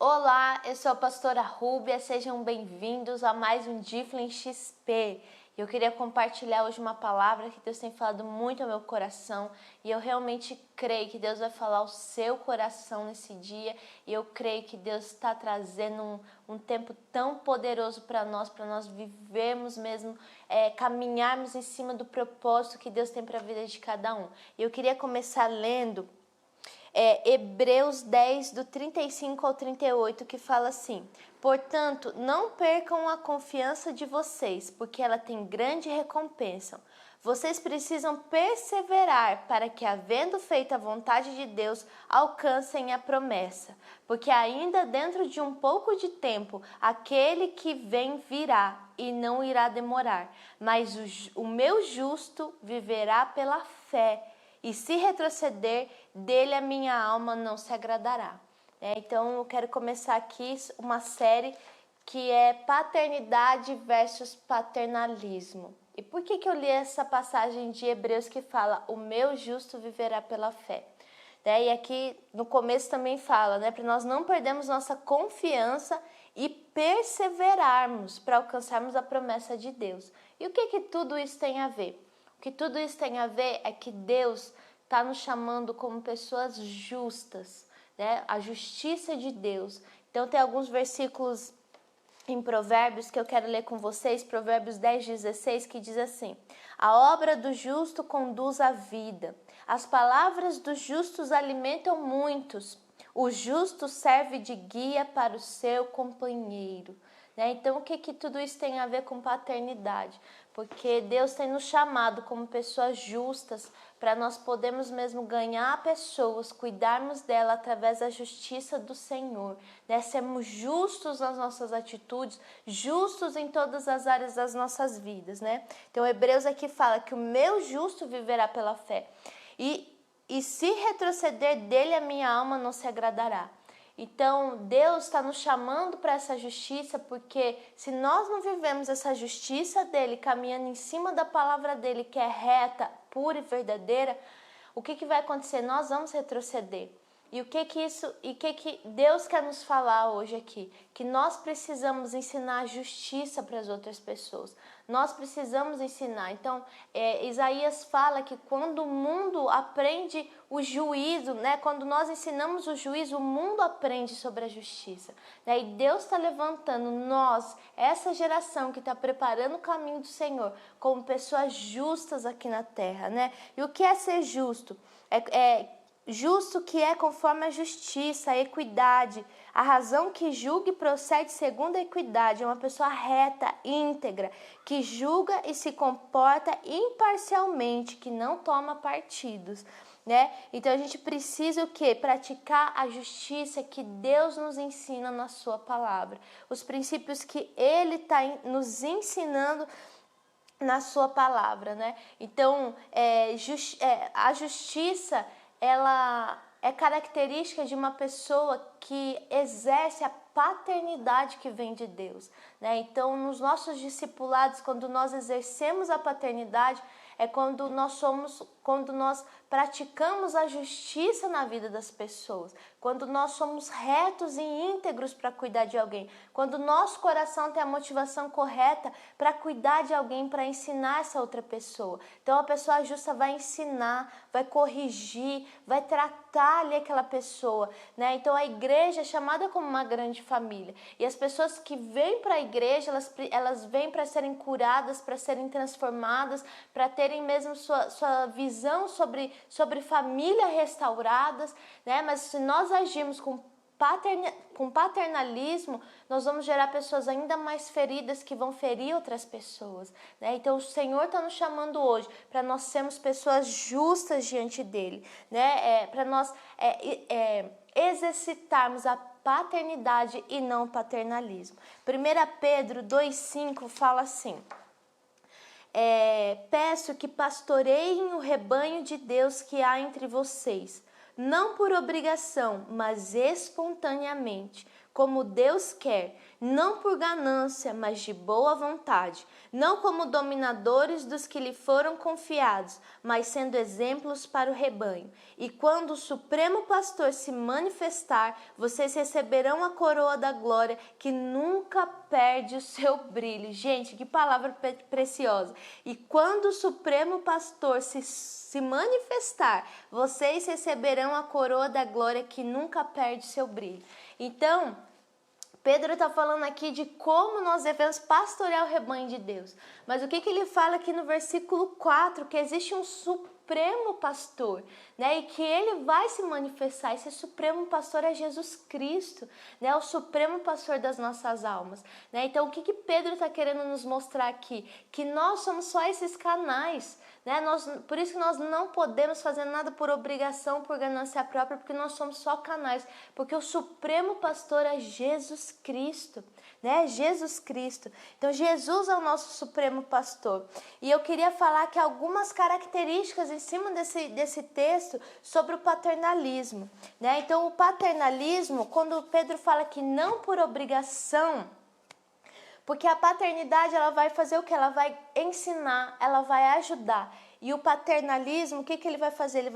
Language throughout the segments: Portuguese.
Olá, eu sou a pastora Rúbia, sejam bem-vindos a mais um Difflin XP. Eu queria compartilhar hoje uma palavra que Deus tem falado muito ao meu coração e eu realmente creio que Deus vai falar ao seu coração nesse dia e eu creio que Deus está trazendo um tempo tão poderoso para nós vivermos mesmo, caminharmos em cima do propósito que Deus tem para a vida de cada um. E eu queria começar lendo Hebreus 10, do 35 ao 38, que fala assim: portanto, não percam a confiança de vocês, porque ela tem grande recompensa. Vocês precisam perseverar para que, havendo feito a vontade de Deus, alcancem a promessa. Porque ainda dentro de um pouco de tempo, aquele que vem virá e não irá demorar. Mas o meu justo viverá pela fé. E se retroceder, dele a minha alma não se agradará. Então eu quero começar aqui uma série que é paternidade versus paternalismo. E por que eu li essa passagem de Hebreus que fala: o meu justo viverá pela fé? E aqui no começo também fala, para nós não perdermos nossa confiança e perseverarmos para alcançarmos a promessa de Deus. E o que tudo isso tem a ver? O que tudo isso tem a ver é que Deus está nos chamando como pessoas justas, a justiça de Deus. Então tem alguns versículos em Provérbios que eu quero ler com vocês, Provérbios 10, 16, que diz assim: a obra do justo conduz à vida, as palavras dos justos alimentam muitos, o justo serve de guia para o seu companheiro. Então o que tudo isso tem a ver com paternidade? Porque Deus tem nos chamado como pessoas justas para nós podermos mesmo ganhar pessoas, cuidarmos dela através da justiça do Senhor, sermos justos nas nossas atitudes, justos em todas as áreas das nossas vidas, Então Hebreus aqui fala que o meu justo viverá pela fé e se retroceder dele a minha alma não se agradará. Então, Deus está nos chamando para essa justiça, porque se nós não vivemos essa justiça dele, caminhando em cima da palavra dele, que é reta, pura e verdadeira, o que vai acontecer? Nós vamos retroceder. E o que Deus quer nos falar hoje aqui? Que nós precisamos ensinar a justiça para as outras pessoas. Nós precisamos ensinar. Então, Isaías fala que quando o mundo aprende o juízo, quando nós ensinamos o juízo, o mundo aprende sobre a justiça. E Deus está levantando nós, essa geração que está preparando o caminho do Senhor, como pessoas justas aqui na terra. E o que é ser justo? Justo que é conforme a justiça, a equidade, a razão que julga e procede segundo a equidade, é uma pessoa reta, íntegra, que julga e se comporta imparcialmente, que não toma partidos, Então a gente precisa o quê? Praticar a justiça que Deus nos ensina na sua palavra, os princípios que Ele está nos ensinando na sua palavra, Então a justiça, ela é característica de uma pessoa que exerce a paternidade que vem de Deus, Então, nos nossos discipulados, quando nós exercemos a paternidade, é quando nós praticamos a justiça na vida das pessoas, quando nós somos retos e íntegros para cuidar de alguém, quando o nosso coração tem a motivação correta para cuidar de alguém, para ensinar essa outra pessoa. Então a pessoa justa vai ensinar, vai corrigir, vai tratar ali aquela pessoa, Então a igreja é chamada como uma grande família, e as pessoas que vêm para a igreja, elas vêm para serem curadas, para serem transformadas, para terem mesmo sua visão sobre família restauradas, Mas se nós agirmos com paternalismo, nós vamos gerar pessoas ainda mais feridas que vão ferir outras pessoas, Então o Senhor está nos chamando hoje para nós sermos pessoas justas diante dele, para nós exercitarmos a paternidade e não o paternalismo. 1 Pedro 2,5 fala assim: peço que pastoreiem o rebanho de Deus que há entre vocês, não por obrigação, mas espontaneamente, como Deus quer, não por ganância, mas de boa vontade, não como dominadores dos que lhe foram confiados, mas sendo exemplos para o rebanho. E quando o Supremo Pastor se manifestar, vocês receberão a coroa da glória que nunca perde o seu brilho. Gente, que palavra preciosa. E quando o Supremo Pastor se manifestar, vocês receberão a coroa da glória que nunca perde o seu brilho. Então, Pedro está falando aqui de como nós devemos pastorear o rebanho de Deus. Mas o que ele fala aqui no versículo 4? Que existe um supremo pastor, né? E que ele vai se manifestar. Esse supremo pastor é Jesus Cristo, né? O supremo pastor das nossas almas, né? Então, o que Pedro está querendo nos mostrar aqui? Que nós somos só esses canais, né? Por isso que nós não podemos fazer nada por obrigação, por ganância própria, porque nós somos só canais, porque o supremo pastor é Jesus Cristo, né? Jesus Cristo. Então, Jesus é o nosso supremo pastor. E eu queria falar que algumas características em cima desse texto sobre o paternalismo, né? Então, o paternalismo, quando Pedro fala que não por obrigação, porque a paternidade, ela vai fazer o que? Ela vai ensinar, ela vai ajudar. E o paternalismo, o que ele vai fazer?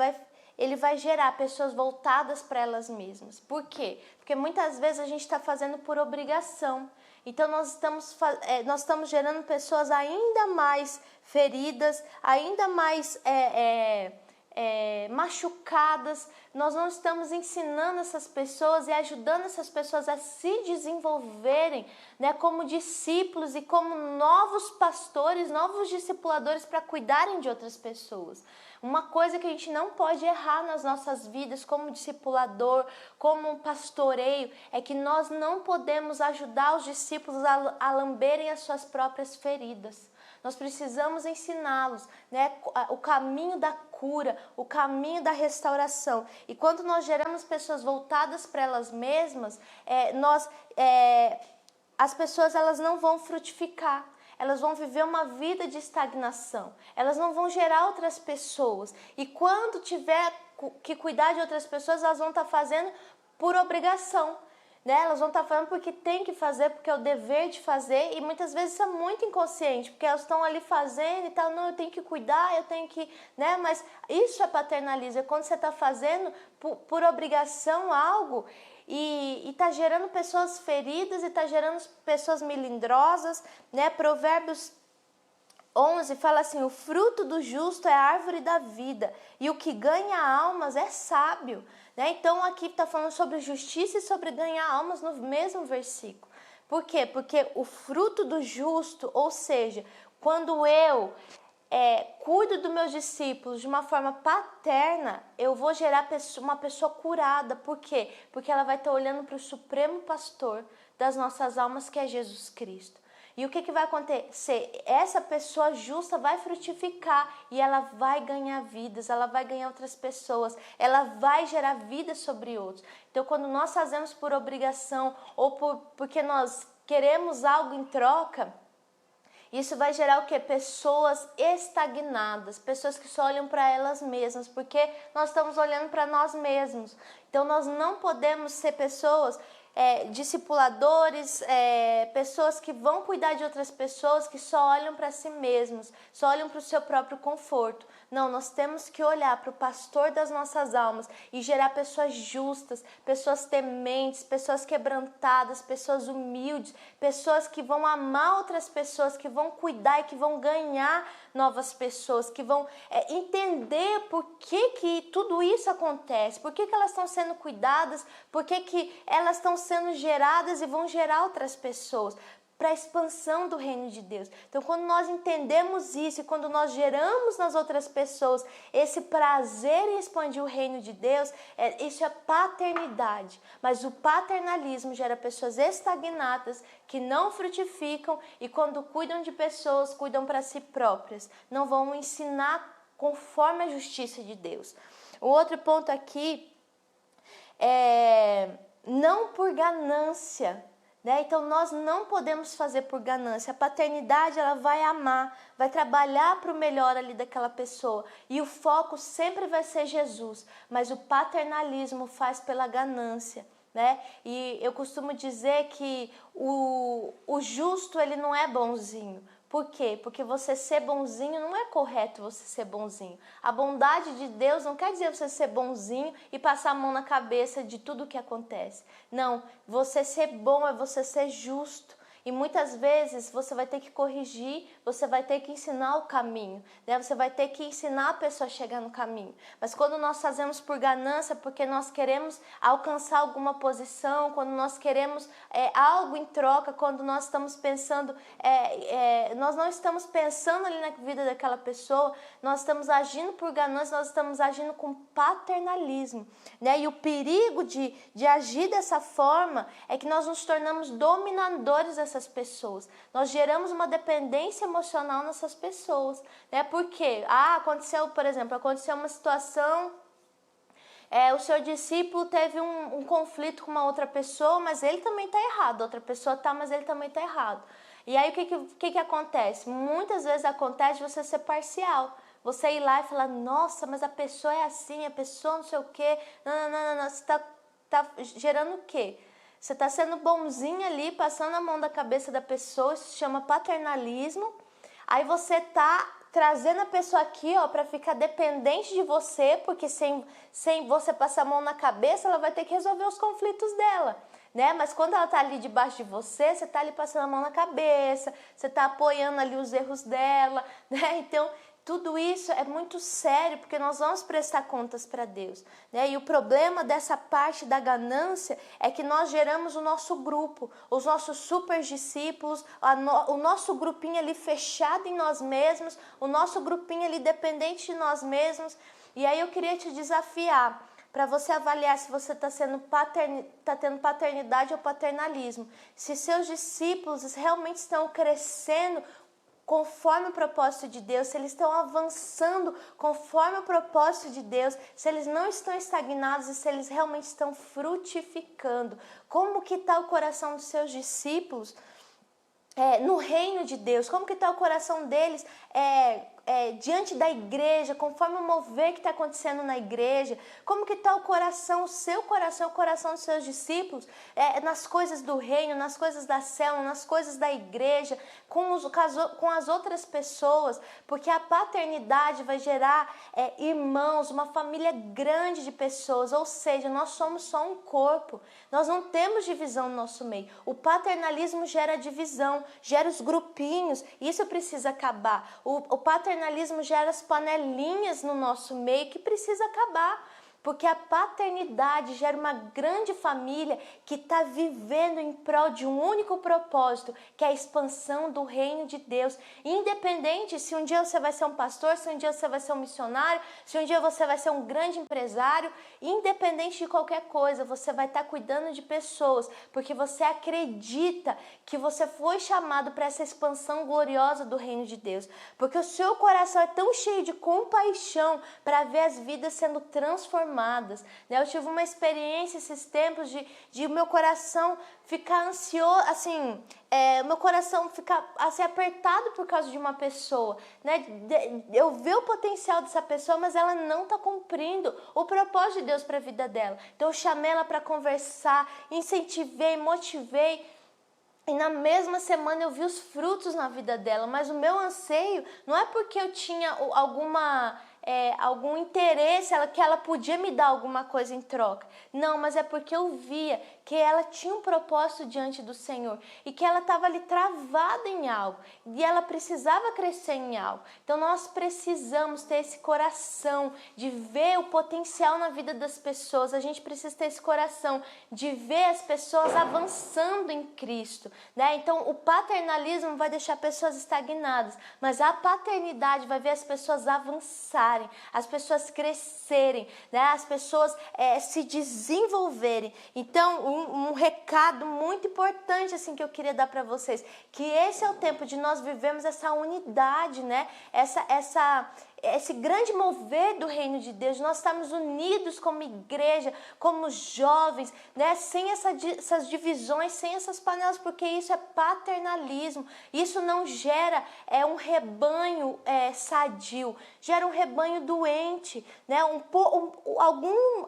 Ele vai gerar pessoas voltadas para elas mesmas. Por quê? Porque muitas vezes a gente está fazendo por obrigação. Então nós estamos gerando pessoas ainda mais feridas, ainda mais machucadas. Nós não estamos ensinando essas pessoas e ajudando essas pessoas a se desenvolverem, né, como discípulos e como novos pastores, novos discipuladores para cuidarem de outras pessoas. Uma coisa que a gente não pode errar nas nossas vidas como discipulador, como pastoreio, é que nós não podemos ajudar os discípulos a lamberem as suas próprias feridas. Nós precisamos ensiná-los, né, o caminho da cura, o caminho da restauração. E quando nós geramos pessoas voltadas para elas mesmas, as pessoas elas não vão frutificar. Elas vão viver uma vida de estagnação. Elas não vão gerar outras pessoas. E quando tiver que cuidar de outras pessoas, elas vão estar fazendo por obrigação, né? Elas vão estar fazendo porque tem que fazer, porque é o dever de fazer. E muitas vezes isso é muito inconsciente, porque elas estão ali fazendo e tal. Não, eu tenho que cuidar, eu tenho que, né? Mas isso é paternalismo. É quando você está fazendo por obrigação algo e está gerando pessoas feridas e está gerando pessoas melindrosas, né? Provérbios 11 fala assim: o fruto do justo é a árvore da vida e o que ganha almas é sábio, né? Então aqui está falando sobre justiça e sobre ganhar almas no mesmo versículo. Por quê? Porque o fruto do justo, ou seja, quando eu cuido dos meus discípulos de uma forma paterna, eu vou gerar uma pessoa curada. Por quê? Porque ela vai estar olhando para o supremo pastor das nossas almas, que é Jesus Cristo. E o que vai acontecer? Essa pessoa justa vai frutificar e ela vai ganhar vidas, ela vai ganhar outras pessoas, ela vai gerar vida sobre outros. Então, quando nós fazemos por obrigação ou porque nós queremos algo em troca, isso vai gerar o quê? Pessoas estagnadas, pessoas que só olham para elas mesmas, porque nós estamos olhando para nós mesmos. Então, nós não podemos ser pessoas discipuladores, pessoas que vão cuidar de outras pessoas, que só olham para si mesmos, só olham para o seu próprio conforto. Não, nós temos que olhar para o pastor das nossas almas e gerar pessoas justas, pessoas tementes, pessoas quebrantadas, pessoas humildes, pessoas que vão amar outras pessoas, que vão cuidar e que vão ganhar novas pessoas, que vão entender por que tudo isso acontece, por que elas estão sendo cuidadas, por que elas estão sendo geradas e vão gerar outras pessoas, para a expansão do reino de Deus. Então, quando nós entendemos isso e quando nós geramos nas outras pessoas esse prazer em expandir o reino de Deus, isso é paternidade. Mas o paternalismo gera pessoas estagnadas que não frutificam e quando cuidam de pessoas, cuidam para si próprias. Não vão ensinar conforme a justiça de Deus. O outro ponto aqui é não por ganância, né? Então nós não podemos fazer por ganância. A paternidade, ela vai amar, vai trabalhar para o melhor ali daquela pessoa e o foco sempre vai ser Jesus, mas o paternalismo faz pela ganância, né? E eu costumo dizer que o justo, ele não é bonzinho. Por quê? Porque você ser bonzinho não é correto você ser bonzinho. A bondade de Deus não quer dizer você ser bonzinho e passar a mão na cabeça de tudo o que acontece. Não, você ser bom é você ser justo. E muitas vezes você vai ter que corrigir, você vai ter que ensinar o caminho, né? Você vai ter que ensinar a pessoa a chegar no caminho. Mas quando nós fazemos por ganância, porque nós queremos alcançar alguma posição, quando nós queremos algo em troca, quando nós estamos pensando, nós não estamos pensando ali na vida daquela pessoa, nós estamos agindo por ganância, nós estamos agindo com paternalismo, né? E o perigo de agir dessa forma é que nós nos tornamos dominadores dessas pessoas. Nós geramos uma dependência emocional nessas pessoas, né? Porque aconteceu, por exemplo, aconteceu uma situação, o seu discípulo teve um conflito com uma outra pessoa, mas ele também está errado. Outra pessoa tá, mas ele também está errado. E aí o que acontece? Muitas vezes acontece você ser parcial. Você ir lá e falar, nossa, mas a pessoa é assim, a pessoa não sei o quê. Não. Você tá gerando o quê? Você está sendo bonzinho ali, passando a mão da cabeça da pessoa, isso se chama paternalismo. Aí você está trazendo a pessoa aqui, para ficar dependente de você, porque sem você passar a mão na cabeça, ela vai ter que resolver os conflitos dela, né? Mas quando ela está ali debaixo de você, você está ali passando a mão na cabeça, você está apoiando ali os erros dela, né? Então, tudo isso é muito sério, porque nós vamos prestar contas para Deus, né? E o problema dessa parte da ganância é que nós geramos o nosso grupo, os nossos super discípulos, o nosso grupinho ali fechado em nós mesmos, o nosso grupinho ali dependente de nós mesmos. E aí eu queria te desafiar para você avaliar se você está tendo paternidade ou paternalismo. Se seus discípulos realmente estão crescendo conforme o propósito de Deus, se eles estão avançando conforme o propósito de Deus, se eles não estão estagnados e se eles realmente estão frutificando. Como que está o coração dos seus discípulos no reino de Deus? Como que está o coração deles diante da igreja, conforme o mover que está acontecendo na igreja? Como que está o coração, o seu coração, o coração dos seus discípulos nas coisas do reino, nas coisas da célula, nas coisas da igreja, com as outras pessoas? Porque a paternidade vai gerar irmãos, uma família grande de pessoas, ou seja, nós somos só um corpo, nós não temos divisão no nosso meio. O paternalismo gera divisão, gera os grupinhos, isso precisa acabar. O paternalismo gera as panelinhas no nosso meio, que precisa acabar. Porque a paternidade gera uma grande família que está vivendo em prol de um único propósito, que é a expansão do reino de Deus. Independente se um dia você vai ser um pastor, se um dia você vai ser um missionário, se um dia você vai ser um grande empresário, independente de qualquer coisa, você vai estar cuidando de pessoas, porque você acredita que você foi chamado para essa expansão gloriosa do reino de Deus. Porque o seu coração é tão cheio de compaixão para ver as vidas sendo transformadas. Eu tive uma experiência esses tempos de meu coração ficar ansioso, assim, meu coração ficar assim, apertado por causa de uma pessoa, né? Eu ver o potencial dessa pessoa, mas ela não está cumprindo o propósito de Deus para a vida dela. Então eu chamei ela para conversar, incentivei, motivei. E na mesma semana eu vi os frutos na vida dela, mas o meu anseio não é porque eu tinha algum interesse, que ela podia me dar alguma coisa em troca. Não, mas é porque eu via que ela tinha um propósito diante do Senhor e que ela estava ali travada em algo e ela precisava crescer em algo. Então nós precisamos ter esse coração de ver o potencial na vida das pessoas. A gente precisa ter esse coração de ver as pessoas avançando em Cristo, né? Então o paternalismo vai deixar pessoas estagnadas, mas a paternidade vai ver as pessoas avançarem, as pessoas crescerem, né? As pessoas se desenvolverem. Então um recado muito importante assim que eu queria dar para vocês, que esse é o tempo de nós vivermos essa unidade, né? esse grande mover do reino de Deus, nós estamos unidos como igreja, como jovens, né? Sem essas divisões, sem essas panelas, porque isso é paternalismo. Isso não gera um rebanho sadio, gera um rebanho doente, né?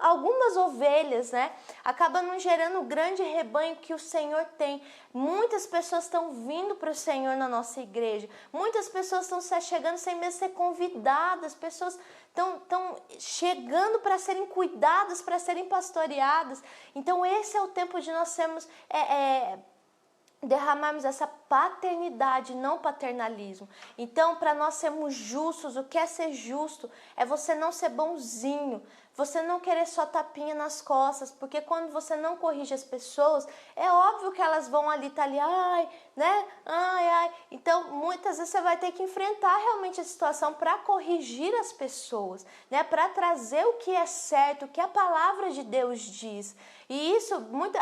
Algumas ovelhas, né? Acaba não gerando o grande rebanho que o Senhor tem. Muitas pessoas estão vindo para o Senhor na nossa igreja, muitas pessoas estão se chegando sem mesmo ser convidadas, pessoas estão chegando para serem cuidadas, para serem pastoreadas. Então esse é o tempo de nós sermos derramarmos essa paternidade, não paternalismo. Então, para nós sermos justos, o que é ser justo? É você não ser bonzinho, você não querer só tapinha nas costas, porque quando você não corrige as pessoas, é óbvio que elas vão ali, tá ali, ai, né, ai. Então, muitas vezes você vai ter que enfrentar realmente a situação para corrigir as pessoas, né, para trazer o que é certo, o que a palavra de Deus diz. E isso,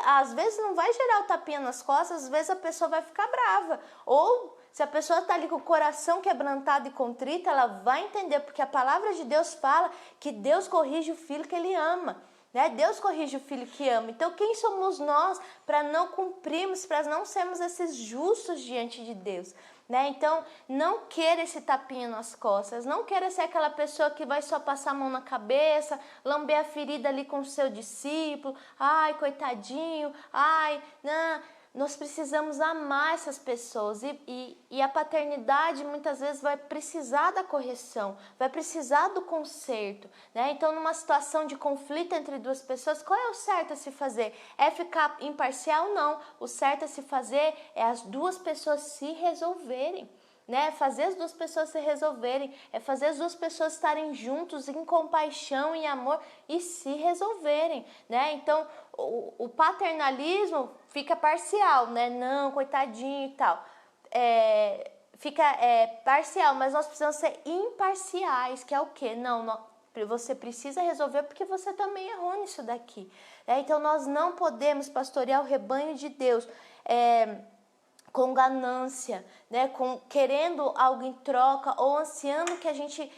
às vezes, não vai gerar o tapinha nas costas, às vezes a pessoa vai ficar brava. Ou, se a pessoa está ali com o coração quebrantado e contrito, ela vai entender, porque a palavra de Deus fala que Deus corrige o filho que ele ama. Né? Deus corrige o filho que ama. Então, quem somos nós para não cumprirmos, para não sermos esses justos diante de Deus? Né? Então, não queira esse tapinha nas costas, não queira ser aquela pessoa que vai só passar a mão na cabeça, lamber a ferida ali com o seu discípulo, ai, coitadinho, ai, não. Nós precisamos amar essas pessoas e a paternidade muitas vezes vai precisar da correção, vai precisar do conserto, né? Então, numa situação de conflito entre duas pessoas, qual é o certo a se fazer? É ficar imparcial? Não. O certo a se fazer é as duas pessoas se resolverem. Né? Fazer as duas pessoas se resolverem, é fazer as duas pessoas estarem juntos em compaixão e amor e se resolverem, né? Então, o paternalismo fica parcial, né? Não, coitadinho e tal. Fica parcial, mas nós precisamos ser imparciais, que é o quê? Você precisa resolver porque você também errou nisso daqui. Né? Então, nós não podemos pastorear o rebanho de Deus com ganância, né? Querendo algo em troca ou ansiando que a gente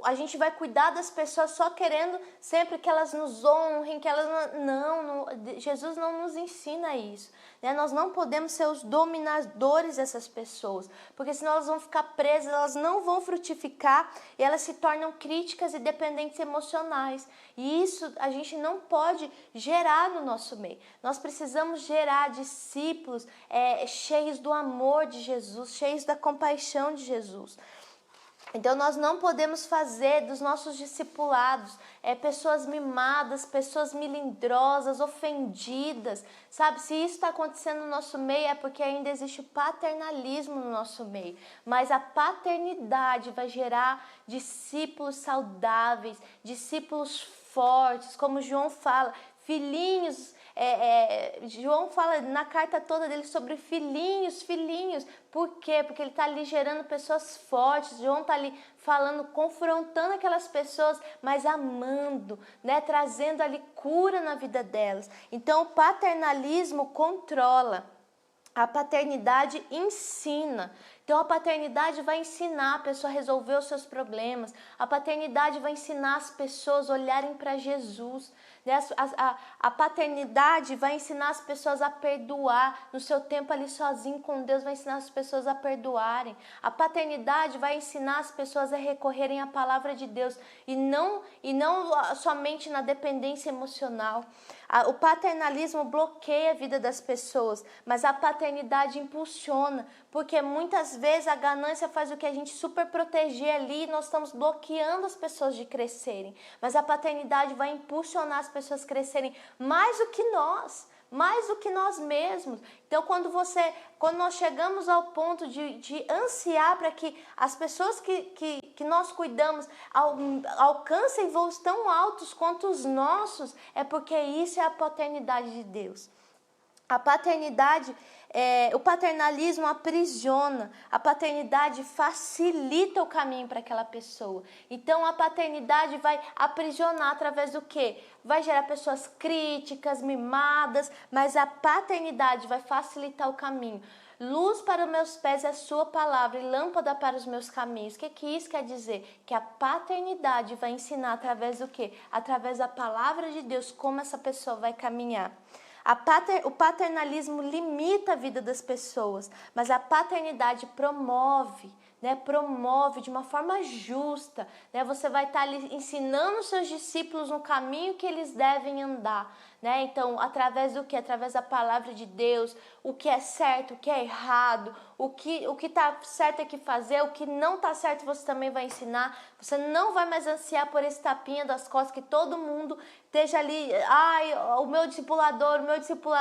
a gente vai cuidar das pessoas só querendo sempre que elas nos honrem, que elas não, Jesus não nos ensina isso, né? Nós não podemos ser os dominadores dessas pessoas, porque senão elas vão ficar presas, elas não vão frutificar e elas se tornam críticas e dependentes emocionais. E isso a gente não pode gerar no nosso meio. Nós precisamos gerar discípulos cheios do amor de Jesus, cheios da compaixão de Jesus. Então, nós não podemos fazer dos nossos discipulados pessoas mimadas, pessoas melindrosas, ofendidas, sabe? Se isso está acontecendo no nosso meio é porque ainda existe o paternalismo no nosso meio. Mas a paternidade vai gerar discípulos saudáveis, discípulos fortes, como João fala, filhinhos. João fala na carta toda dele sobre filhinhos. Por quê? Porque ele está ali gerando pessoas fortes. João está ali falando, confrontando aquelas pessoas, mas amando, né? Trazendo ali cura na vida delas. Então, o paternalismo controla. A paternidade ensina. Então, a paternidade vai ensinar a pessoa a resolver os seus problemas. A paternidade vai ensinar as pessoas a olharem para Jesus. A paternidade vai ensinar as pessoas a perdoar. No seu tempo ali sozinho com Deus, vai ensinar as pessoas a perdoarem. A paternidade vai ensinar as pessoas a recorrerem à palavra de Deus e não somente na dependência emocional. O paternalismo bloqueia a vida das pessoas, mas a paternidade impulsiona, porque muitas vezes a ganância faz o que a gente super proteger ali e nós estamos bloqueando as pessoas de crescerem. Mas a paternidade vai impulsionar as pessoas a crescerem mais do que nós mesmos. Então, quando nós chegamos ao ponto de ansiar para que as pessoas que nós cuidamos alcancem voos tão altos quanto os nossos, é porque isso é a paternidade de Deus. A paternidade, o paternalismo aprisiona, a paternidade facilita o caminho para aquela pessoa. Então a paternidade vai aprisionar através do quê? Vai gerar pessoas críticas, mimadas, mas a paternidade vai facilitar o caminho. Luz para os meus pés é a sua palavra e lâmpada para os meus caminhos. O que isso quer dizer? Que a paternidade vai ensinar através do quê? Através da palavra de Deus, como essa pessoa vai caminhar. O paternalismo limita a vida das pessoas, mas a paternidade promove, né? Promove de uma forma justa, né? Você vai estar ali ensinando os seus discípulos no caminho que eles devem andar, né? Então, através do que? Através da palavra de Deus, o que é certo, o que é errado, o que está certo é que fazer, o que não está certo você também vai ensinar. Você não vai mais ansiar por esse tapinha das costas que todo mundo esteja ali, ai, o meu discipulador,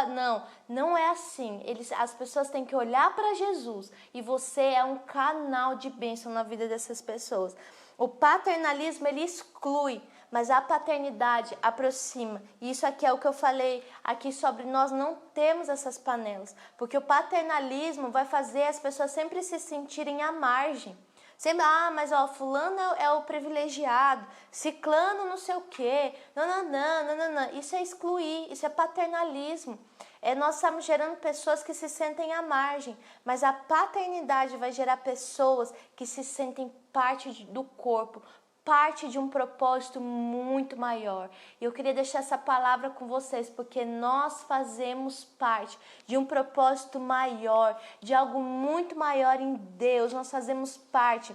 Não, não é assim. As pessoas têm que olhar para Jesus e você é um canal de bênção na vida dessas pessoas. O paternalismo, ele exclui, mas a paternidade aproxima. E isso aqui é o que eu falei aqui sobre nós não temos essas panelas. Porque o paternalismo vai fazer as pessoas sempre se sentirem à margem. Sempre, mas fulano é o privilegiado, ciclano não sei o quê, não. Isso é excluir, isso é paternalismo. Nós estamos gerando pessoas que se sentem à margem, mas a paternidade vai gerar pessoas que se sentem parte do corpo, parte de um propósito muito maior. E eu queria deixar essa palavra com vocês, porque nós fazemos parte de um propósito maior, de algo muito maior em Deus. Nós fazemos parte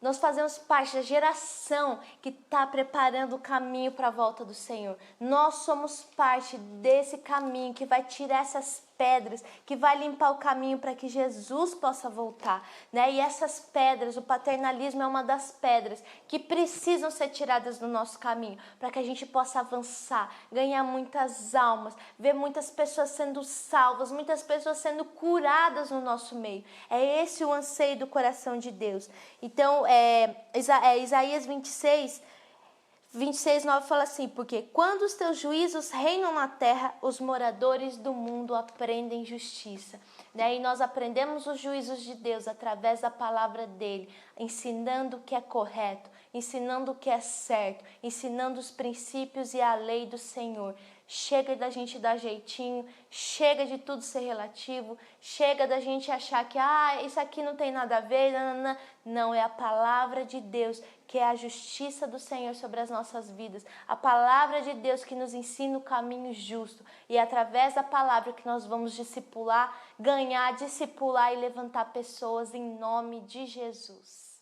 nós fazemos parte da geração que está preparando o caminho para a volta do Senhor. Nós somos parte desse caminho que vai tirar essas pedras, que vai limpar o caminho para que Jesus possa voltar, né? E essas pedras, o paternalismo é uma das pedras que precisam ser tiradas do nosso caminho, para que a gente possa avançar, ganhar muitas almas, ver muitas pessoas sendo salvas, muitas pessoas sendo curadas no nosso meio. É esse o anseio do coração de Deus. Então, Isaías 26:9 fala assim: porque quando os teus juízos reinam na terra, os moradores do mundo aprendem justiça. E nós aprendemos os juízos de Deus através da palavra dele, ensinando o que é correto, ensinando o que é certo, ensinando os princípios e a lei do Senhor. Chega da gente dar jeitinho, chega de tudo ser relativo, chega da gente achar que isso aqui não tem nada a ver, não, é a palavra de Deus, que é a justiça do Senhor sobre as nossas vidas, a palavra de Deus que nos ensina o caminho justo, e é através da palavra que nós vamos discipular e levantar pessoas em nome de Jesus.